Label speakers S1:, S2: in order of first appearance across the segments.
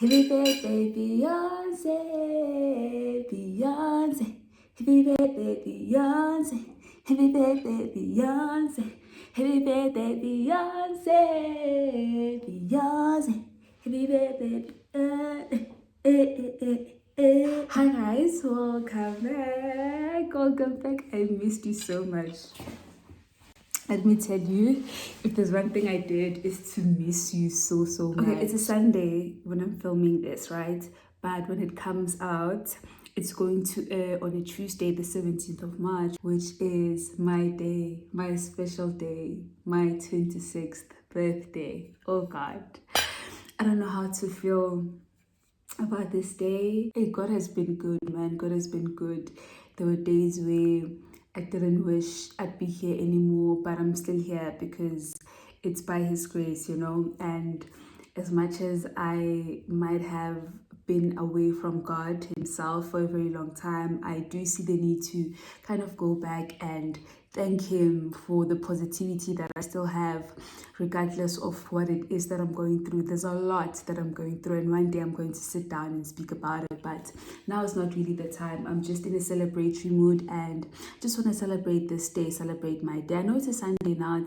S1: Happy birthday, Beyonce, Beyonce. Happy birthday, Beyonce. Happy birthday, Beyonce. Happy birthday, Beyonce, Beyonce. Happy birthday. Hi guys, welcome back. Welcome back. I missed you so much. Let me tell you, if there's one thing I did is to miss you so much. Okay, it's a Sunday when I'm filming this, right? But when it comes out, it's going to air on a Tuesday, the 17th of March, which is my day, my special day, my 26th birthday. Oh God. I don't know how to feel about this day. Hey, God has been good, man. God has been good. There were days where I didn't wish I'd be here anymore, but I'm still here because it's by His grace, you know. And as much as I might have been away from God Himself for a very long time, I do see the need to kind of go back and thank Him for the positivity that I still have, regardless of what it is that I'm going through. There's a lot that I'm going through, and one day I'm going to sit down and speak about it, but now is not really the time. I'm just in a celebratory mood and just want to celebrate this day, celebrate my day. I know it's a Sunday now,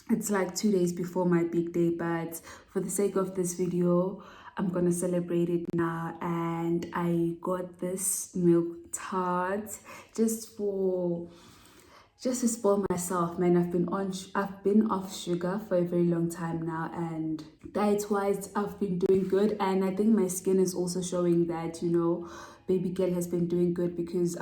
S1: it's like 2 days before my big day, but for the sake of this video, I'm gonna celebrate it now. And I got this milk tart just to spoil myself, man. I've been off sugar for a very long time now, and diet-wise, I've been doing good, and I think my skin is also showing that, you know, baby girl has been doing good, because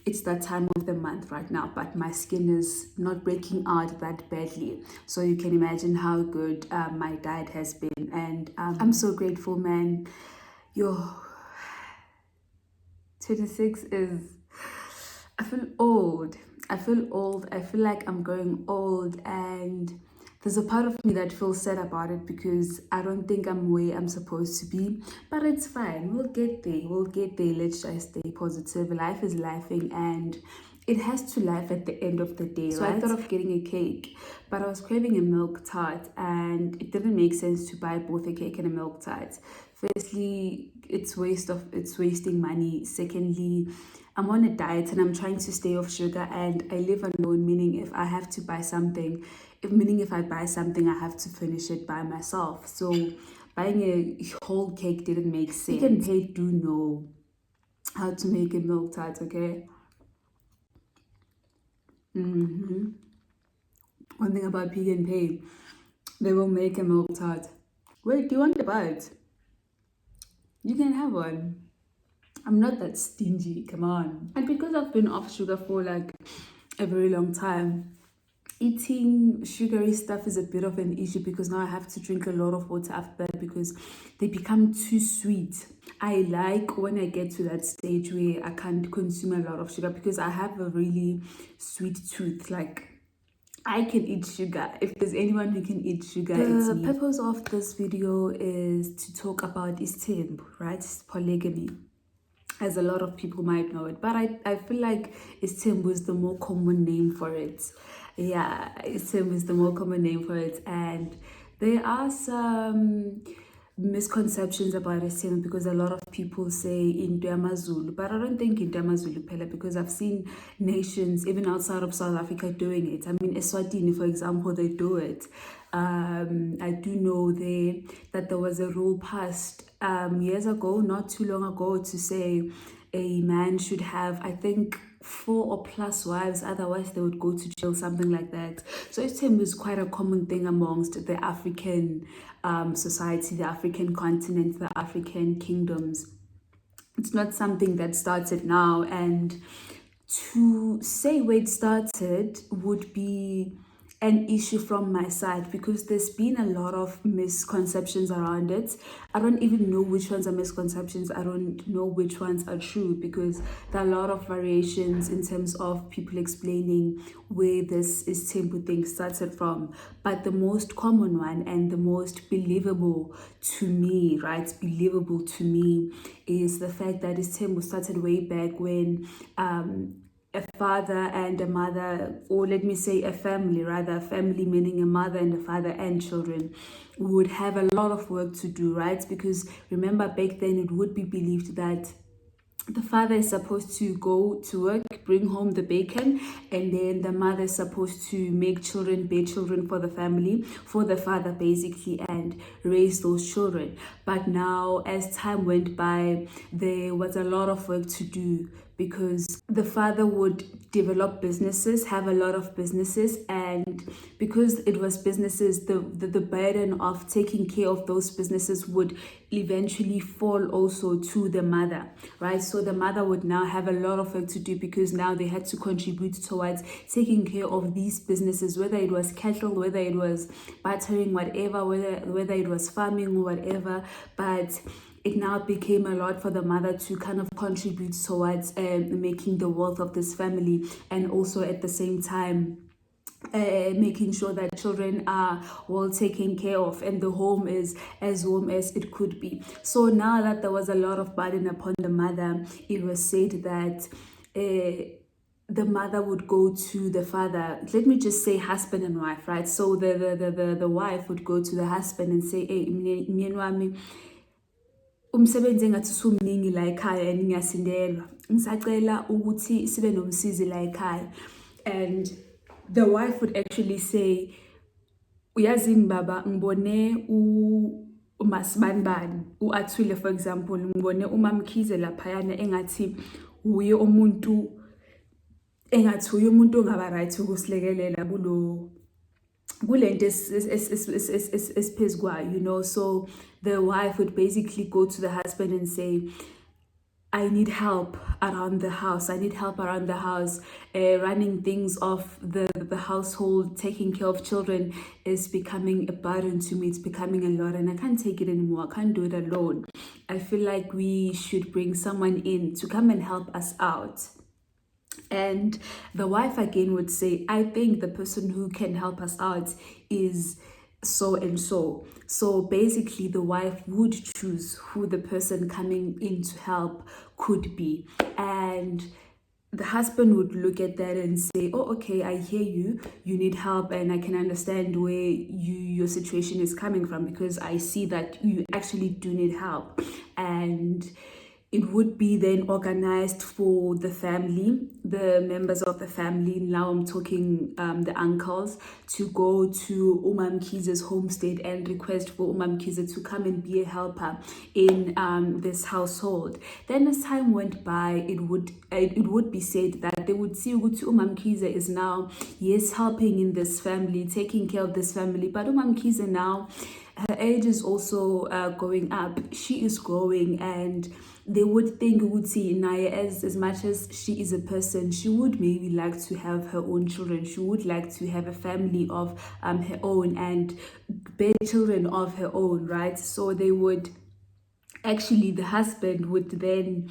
S1: it's that time of the month right now, but my skin is not breaking out that badly. So you can imagine how good my diet has been, and I'm so grateful, man. 26 is, I feel old. I feel like I'm growing old, and there's a part of me that feels sad about it because I don't think I'm where I'm supposed to be. But it's fine. We'll get there. Let's just stay positive. Life is lifing, and it has to life at the end of the day, so right? I thought of getting a cake, but I was craving a milk tart, and it didn't make sense to buy both a cake and a milk tart. Firstly, it's wasting money. Secondly, I'm on a diet and I'm trying to stay off sugar, and I live alone, meaning if I buy something, I have to finish it by myself. So buying a whole cake didn't make sense. Pick and Pay do know how to make a milk tart, okay? One thing about Pick and Pay, they will make a milk tart. Wait, do you want a bite? You can have one. I'm not that stingy, come on. And because I've been off sugar for like a very long time, eating sugary stuff is a bit of an issue, because now I have to drink a lot of water after that because they become too sweet. I like when I get to that stage where I can't consume a lot of sugar, because I have a really sweet tooth. Like, I can eat sugar. If there's anyone who can eat sugar, it's me. The purpose of this video is to talk about Isthembu, right? It's polygamy, as a lot of people might know it, but I feel like Isthembu is the more common name for it. Yeah, Isthembu is the more common name for it, and there are some misconceptions about Isthembu, because a lot of people say into Amazulu, but I don't think into Amazulu Pela, because I've seen nations even outside of South Africa doing it. I mean, Eswatini, for example, they do it. I do know that there was a rule passed years ago, not too long ago, to say a man should have, I think, 4 or plus wives, otherwise they would go to jail, something like that. So Isthembu is quite a common thing amongst the African society, the African continent, the African kingdoms. It's not something that started now, and to say where it started would be an issue from my side, because there's been a lot of misconceptions around it. I don't even know which ones are misconceptions. I don't know which ones are true, because there are a lot of variations in terms of people explaining where this Isthembu thing started from. But the most common one and the most believable to me, is the fact that Isthembu started way back when a father and a mother, or let me say a family, rather, a family meaning a mother and a father and children, would have a lot of work to do, right? Because remember, back then it would be believed that the father is supposed to go to work, bring home the bacon, and then the mother is supposed to make children, bear children for the family, for the father basically, and raise those children. But now, as time went by, there was a lot of work to do, because the father would develop businesses, have a lot of businesses, and because it was businesses, the burden of taking care of those businesses would eventually fall also to the mother, right? So the mother would now have a lot of work to do, because now they had to contribute towards taking care of these businesses, whether it was cattle, whether it was buttering, whatever, whether it was farming or whatever. But it now became a lot for the mother to kind of contribute towards making the wealth of this family, and also at the same time making sure that children are well taken care of and the home is as warm as it could be. So now that there was a lot of burden upon the mother, it was said that the mother would go to the father, let me just say husband and wife, right? So the wife would go to the husband and say, hey, myeni wami, umsebenzi engathi usumningi la ekhaya and ngiyasindelwa, ngisacela ukuthi sibe nomsizi la ekhaya. And the wife would actually say, uyazini baba, ngibone uMasibanibani, uAthule for example, ngibone uMamkhize laphayana engathi uye umuntu ongaba right ukusilekelela kulento esiphezu kwayo, you know. So the wife would basically go to the husband and say, I need help around the house. I need help around the house. Running things off the household, taking care of children is becoming a burden to me. It's becoming a lot and I can't take it anymore. I can't do it alone. I feel like we should bring someone in to come and help us out. And the wife again would say, I think the person who can help us out is so and so. So basically the wife would choose who the person coming in to help could be. And the husband would look at that and say, oh, okay, I hear you need help, and I can understand where your situation is coming from, because I see that you actually do need help. And it would be then organized for the family, the members of the family, now I'm talking the uncles, to go to Umamkhize's homestead and request for Umamkhize to come and be a helper in this household. Then as time went by, it would be said that they would see ukuthi Umamkhize is now, yes, helping in this family, taking care of this family, but Umamkhize now, her age is also going up. She is growing, and they would think ukuthi Naya, as much as she is a person, she would maybe like to have her own children. She would like to have a family of her own and bear children of her own, right? So they would actually, the husband would then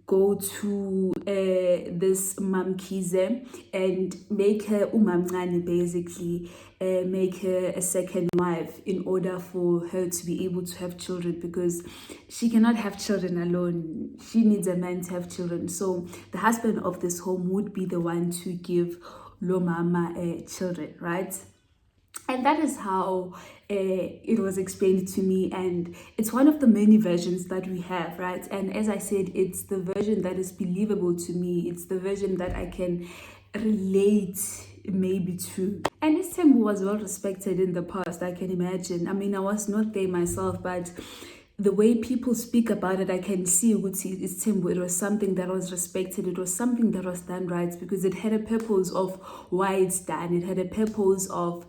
S1: go to this Mamkhize and make her umamncane, basically make her a second wife in order for her to be able to have children, because she cannot have children alone. She needs a man to have children. So the husband of this home would be the one to give lo mama children, right? And that is how it was explained to me, and it's one of the many versions that we have, right? And as I said, it's the version that is believable to me. It's the version that I can relate maybe to. And Nes'Thembu was well respected in the past, I can imagine. I mean, I was not there myself, but the way people speak about it, I can see ukuthi Nes'Thembu, it was something that was respected. It was something that was done right, because it had a purpose of why it's done. It had a purpose of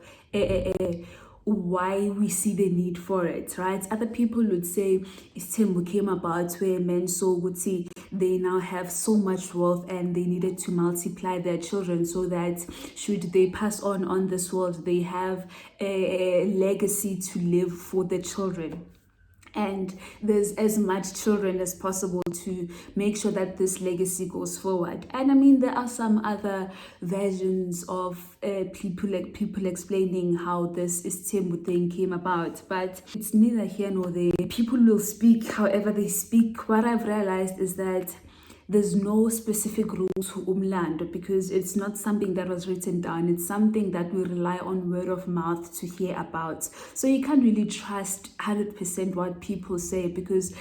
S1: why we see the need for it, right? Other people would say Nes'Thembu came about where men saw ukuthi they now have so much wealth and they needed to multiply their children, so that should they pass on this world, they have a legacy to live for the children. And there's as much children as possible to make sure that this legacy goes forward. And I mean, there are some other versions of people explaining how this Nes'Thembu thing came about, but it's neither here nor there. People will speak however they speak. What I've realized is that there's no specific rules to umlando, because it's not something that was written down. It's something that we rely on word of mouth to hear about. So you can't really trust 100% what people say, because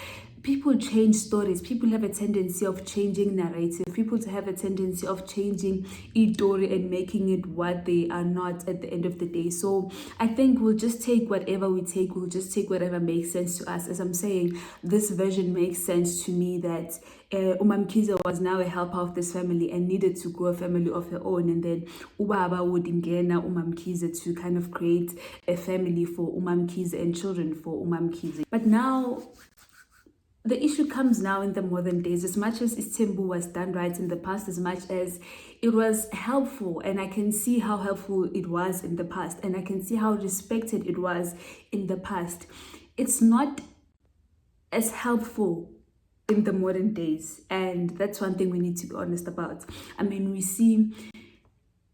S1: people change stories. People have a tendency of changing narrative. People have a tendency of changing each story and making it what they are not at the end of the day. So I think we'll just take whatever we take. We'll just take whatever makes sense to us. As I'm saying, this version makes sense to me, that Umamkiza was now a helper of this family and needed to grow a family of her own, and then Ubaba would ingena Umamkiza to kind of create a family for Umamkiza and children for Umamkiza. But now the issue comes now in the modern days. As much as Istembu was done right in the past, as much as it was helpful, and I can see how helpful it was in the past, and I can see how respected it was in the past, it's not as helpful in the modern days. And that's one thing we need to be honest about. I mean, we see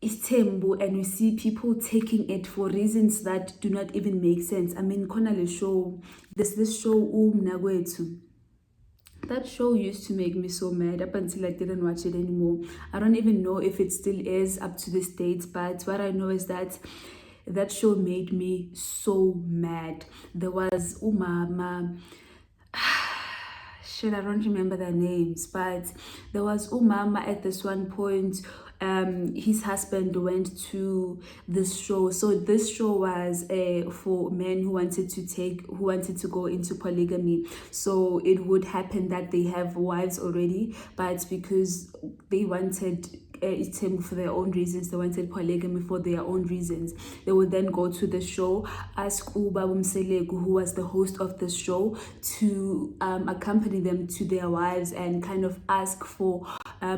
S1: Istembu and we see people taking it for reasons that do not even make sense. I mean, Konale show, there's this show Nagwetu. That show used to make me so mad up until I didn't watch it anymore. I don't even know if it still is up to this date, but what I know is that that show made me so mad. There was Umama, shit, I don't remember their names, but there was Umama at this one point. His husband went to this show. So this show was for men who wanted to go into polygamy. So it would happen that they have wives already, but because they wanted Istembu for their own reasons, they wanted polygamy for their own reasons, they would then go to the show, ask Uba Bumselegu, who was the host of the show, to accompany them to their wives and kind of ask for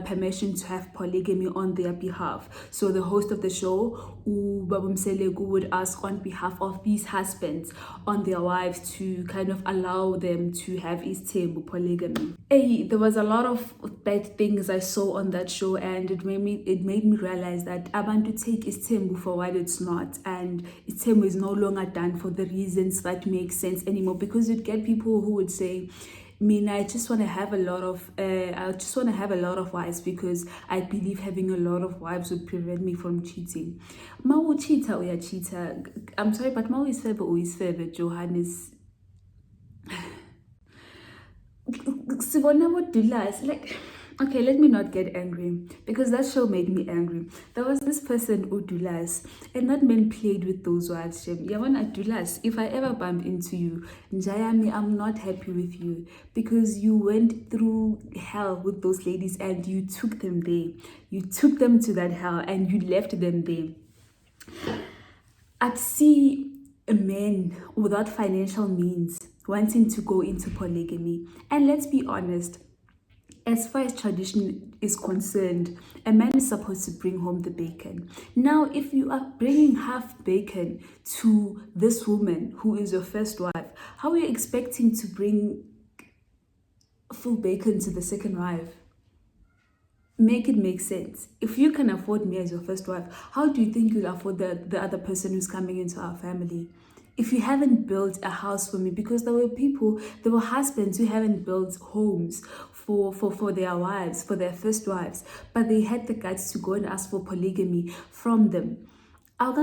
S1: permission to have polygamy on their behalf. So the host of the show, Uba Bumselegu, would ask on behalf of these husbands on their wives to kind of allow them to have Istembu polygamy. Hey, there was a lot of bad things I saw on that show, and it made me realize that Abantu take Istembu for what it's not, and Istembu is no longer done for the reasons that make sense anymore. Because you'd get people who would say, I just want to have a lot of wives because I believe having a lot of wives would prevent me from cheating. Mau cheater or cheater. I'm sorry, but Mau is fair, is fair, Johannes. Like, okay, let me not get angry, because that show made me angry. There was this person, Udulas, and that man played with those wives. Yawan Udulas, if I ever bump into you, Njayami, I'm not happy with you, because you went through hell with those ladies and you took them there. You took them to that hell and you left them there. I'd see a man without financial means wanting to go into polygamy. And let's be honest, as far as tradition is concerned, a man is supposed to bring home the bacon. Now, if you are bringing half bacon to this woman who is your first wife, how are you expecting to bring full bacon to the second wife? Make it make sense. If you can afford me as your first wife, how do you think you'll afford the other person who's coming into our family? If you haven't built a house for me, because there were husbands who haven't built homes for their wives, for their first wives, but they had the guts to go and ask for polygamy from them. And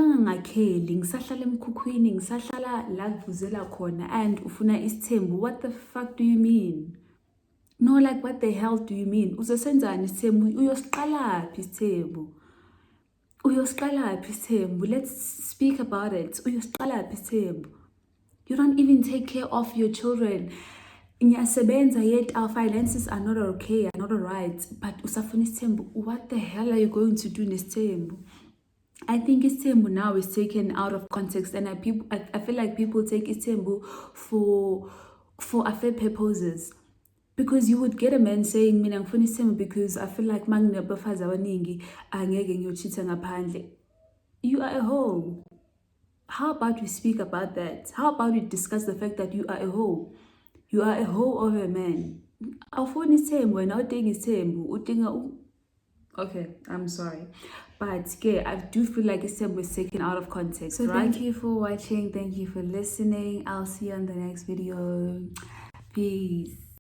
S1: ufuna Istembu, what the fuck do you mean? No, like, what the hell do you mean? Uzosenzani Istembu? Uyosiqalaphi Istembu? Uyosiqalaphi Istembu? Let's speak about it. Uyosiqalaphi Istembu? You don't even take care of your children. Ngiyasebenza, yet our finances are not okay, are not alright. But usafuna Istembu, what the hell are you going to do in Istembu? I think Istembu now is taken out of context, and I feel like people take Istembu for affair purposes. Because you would get a man saying, mina ngifuna Istembu because I feel like manginebafazi abaningi angeke ngiyochitha ngaphandle. You are a hoe. How about we speak about that? How about we discuss the fact that you are a hoe? You are a hoe of a man. Awufuni Istembu and awudingi Istembu, udinga. Okay, I'm sorry. But yeah, I do feel like Istembu was taken out of context, so right? Thank you for watching. Thank you for listening. I'll see you on the next video. Peace.